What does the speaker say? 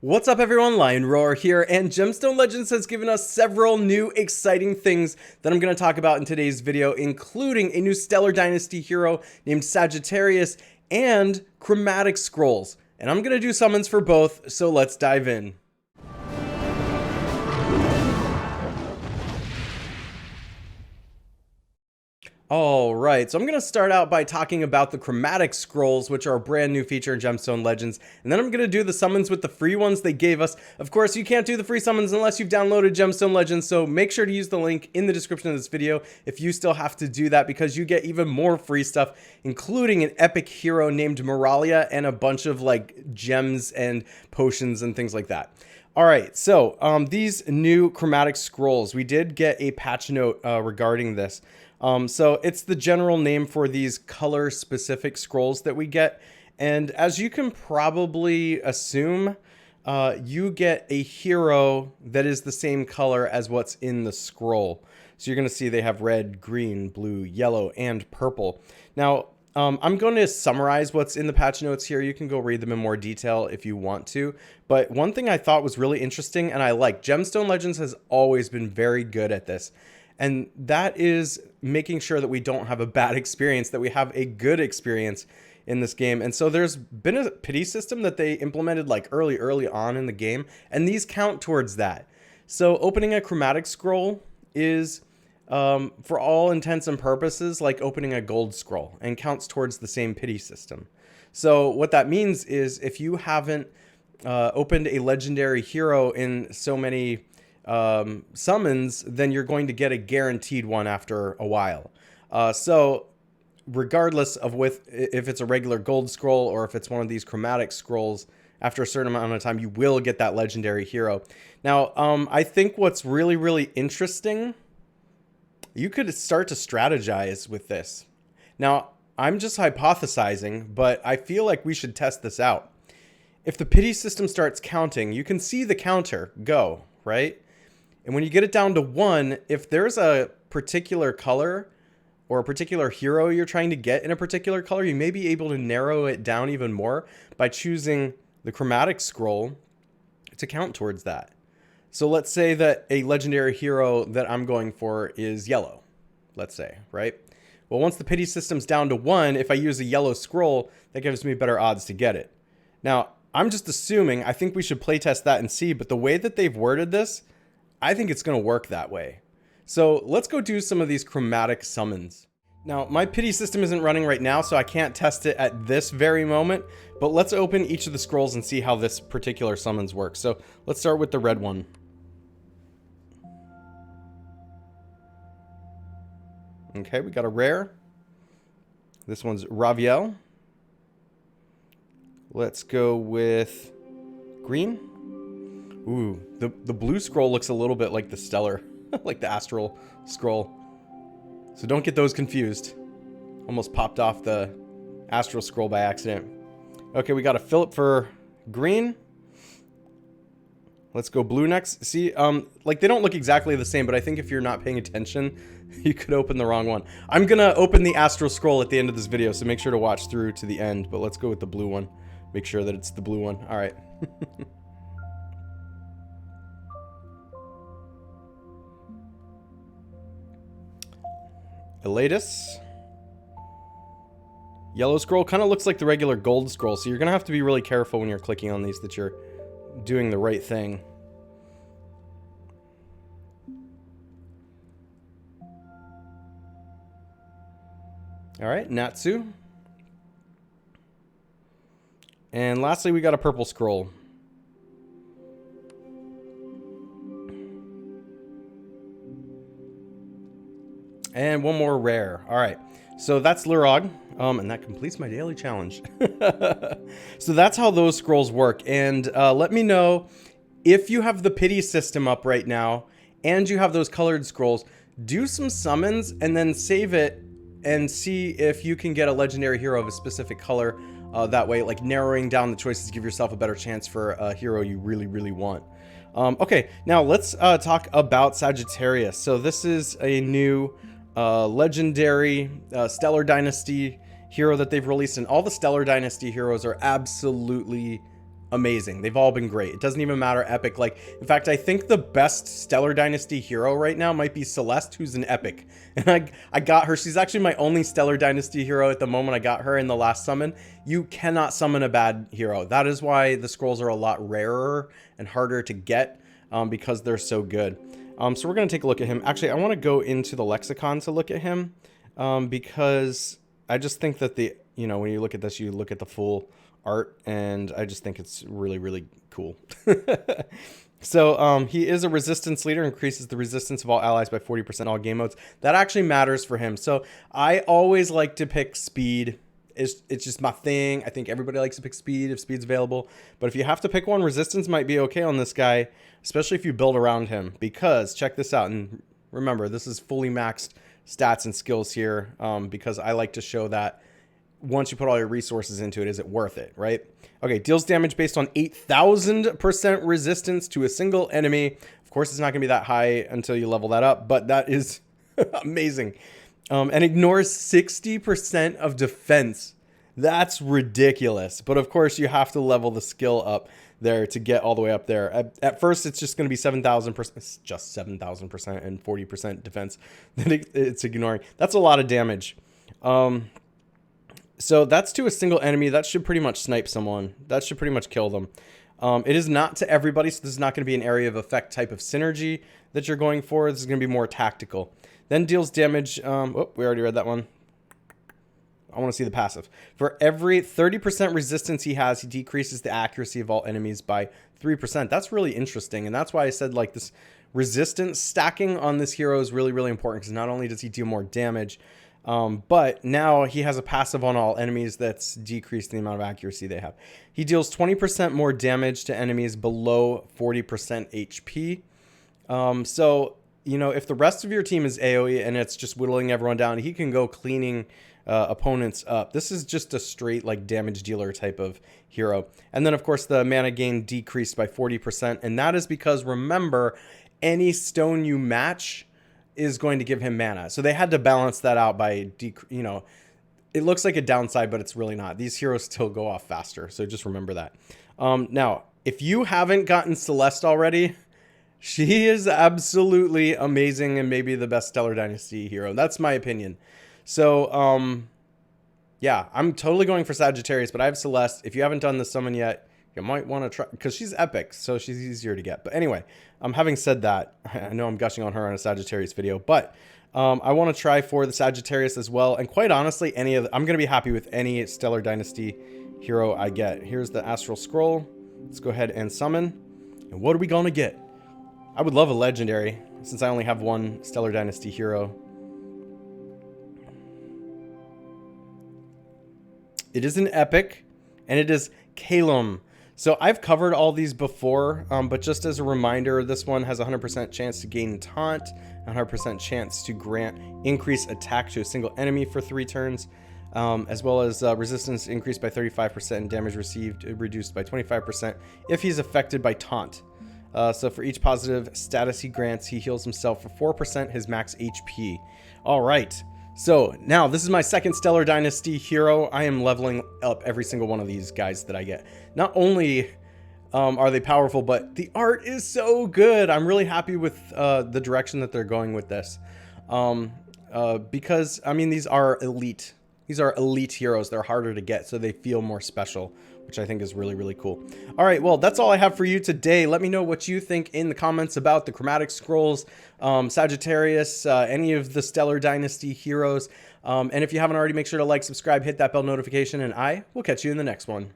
What's up everyone, Lion Roar here, and Gemstone Legends has given us several new exciting things that I'm going to talk about in today's video, including a new Stellar Dynasty hero named Saggitarius and Chromatic scrolls. And I'm going to do summons for both, so let's dive in. Alright, so I'm going to start out by talking about the Chromatic scrolls, which are a brand new feature in Gemstone Legends, and then I'm going to do the summons with the free ones they gave us. Of course, you can't do the free summons unless you've downloaded Gemstone Legends, so make sure to use the link in the description of this video if you still have to do that, because you get even more free stuff, including an epic hero named Moralia and a bunch of like gems and potions and things like that. Alright, so these new Chromatic scrolls, we did get a patch note regarding this. So it's the general name for these color specific scrolls that we get. And as you can probably assume, you get a hero that is the same color as what's in the scroll. So you're going to see they have red, green, blue, yellow, and purple. Now, I'm going to summarize what's in the patch notes here. You can go read them in more detail if you want to. But one thing I thought was really interesting, and I like, Gemstone Legends has always been very good at this. And that is making sure that we don't have a bad experience, that we have a good experience in this game. And so there's been a pity system that they implemented like early on in the game, and these count towards that. So opening a Chromatic scroll is, for all intents and purposes, like opening a gold scroll, and counts towards the same pity system. So what that means is if you haven't opened a legendary hero in so many summons, then you're going to get a guaranteed one after a while. So regardless of if it's a regular gold scroll or if it's one of these Chromatic scrolls, after a certain amount of time you will get that legendary hero. Now I think what's really interesting, you could start to strategize with this. Now I'm just hypothesizing, but I feel like we should test this out. If the pity system starts counting, you can see the counter go, right? And when you get it down to 1, if there's a particular color or a particular hero you're trying to get in a particular color, you may be able to narrow it down even more by choosing the Chromatic scroll to count towards that. So let's say that a legendary hero that I'm going for is yellow, let's say, right? Well, once the pity system's down to 1, if I use a yellow scroll, that gives me better odds to get it. Now, I'm just assuming, I think we should playtest that and see, but the way that they've worded this, I think it's going to work that way. So let's go do some of these Chromatic summons. Now, my pity system isn't running right now, so I can't test it at this very moment, but let's open each of the scrolls and see how this particular summons work. So let's start with the red one. Okay, we got a rare. This one's Raviel. Let's go with green. Ooh, the blue scroll looks a little bit like the stellar, like the astral scroll. So don't get those confused. Almost popped off the astral scroll by accident. Okay, we got a Philip for green. Let's go blue next. See, like they don't look exactly the same, but I think if you're not paying attention, you could open the wrong one. I'm gonna open the astral scroll at the end of this video, so make sure to watch through to the end, but let's go with the blue one. Make sure that it's the blue one. All right. Elatus. Yellow scroll kind of looks like the regular gold scroll, so you're going to have to be really careful when you're clicking on these that you're doing the right thing. Alright, Natsu. And lastly, we got a purple scroll. And one more rare. All right, so that's Lurog, and that completes my daily challenge. So that's how those scrolls work. And let me know if you have the pity system up right now and you have those colored scrolls. Do some summons and then save it and see if you can get a legendary hero of a specific color. That way, like narrowing down the choices, give yourself a better chance for a hero you really want. Okay, now let's talk about Saggitarius. So this is a new legendary Stellar Dynasty hero that they've released, and all the Stellar Dynasty heroes are absolutely amazing. They've all been great. It doesn't even matter epic. Like, in fact, I think the best Stellar Dynasty hero right now might be Celeste, who's an epic. And I got her. She's actually my only Stellar Dynasty hero at the moment. I got her in the last summon. You cannot summon a bad hero. That is why the scrolls are a lot rarer and harder to get, because they're so good. So we're going to take a look at him. Actually, I want to go into the lexicon to look at him, because I just think that when you look at this, you look at the full art, and I just think it's really, really cool. So he is a resistance leader, increases the resistance of all allies by 40% all game modes. That actually matters for him. So I always like to pick speed. It's just my thing. I think everybody likes to pick speed if speed's available. But if you have to pick one, resistance might be okay on this guy, especially if you build around him. Because check this out, and remember, this is fully maxed stats and skills here, because I like to show that once you put all your resources into it, is it worth it, right? Okay, deals damage based on 8,000% resistance to a single enemy. Of course, it's not going to be that high until you level that up, but that is amazing. And ignores 60% of defense. That's ridiculous. But of course, you have to level the skill up there to get all the way up there. At first, it's just going to be 7,000%. It's just 7,000% and 40% defense that it's ignoring. That's a lot of damage. So that's to a single enemy. That should pretty much snipe someone. That should pretty much kill them. It is not to everybody, so this is not going to be an area of effect type of synergy that you're going for. This is going to be more tactical. Then deals damage. Oh, we already read that one. I want to see the passive. For every 30% resistance he has, he decreases the accuracy of all enemies by 3%. That's really interesting, and that's why I said like this resistance stacking on this hero is really, really important, because not only does he deal more damage, but now he has a passive on all enemies that's decreased the amount of accuracy they have. He deals 20% more damage to enemies below 40% HP. So, if the rest of your team is AoE and it's just whittling everyone down, he can go cleaning opponents up. This is just a straight like damage dealer type of hero. And then, of course, the mana gain decreased by 40%. And that is because, remember, any stone you match is going to give him mana. So they had to balance that out by, it looks like a downside, but it's really not. These heroes still go off faster. So just remember that. Now, if you haven't gotten Celeste already, she is absolutely amazing and maybe the best Stellar Dynasty hero. That's my opinion. So, yeah, I'm totally going for Saggitarius, but I have Celeste. If you haven't done the summon yet, you might want to try, because she's epic, so she's easier to get. But anyway, having said that, I know I'm gushing on her on a Saggitarius video, but I want to try for the Saggitarius as well. And quite honestly, I'm going to be happy with any Stellar Dynasty hero I get. Here's the Astral Scroll. Let's go ahead and summon. And what are we going to get? I would love a legendary, since I only have one Stellar Dynasty hero. It is an epic, and it is Calum. So I've covered all these before, but just as a reminder, this one has a 100% chance to gain taunt, 100% chance to grant increased attack to a single enemy for 3 turns, as well as resistance increased by 35% and damage received reduced by 25% if he's affected by taunt. So for each positive status he grants, he heals himself for 4% his max HP. All right. So now this is my second Stellar Dynasty hero. I am leveling up every single one of these guys that I get. Not only are they powerful, but the art is so good. I'm really happy with the direction that they're going with this. Because, I mean, these are elite. These are elite heroes. They're harder to get, so they feel more special, which I think is really, really cool. All right, well, that's all I have for you today. Let me know what you think in the comments about the Chromatic Scrolls, Saggitarius, any of the Stellar Dynasty heroes. And if you haven't already, make sure to like, subscribe, hit that bell notification, and I will catch you in the next one.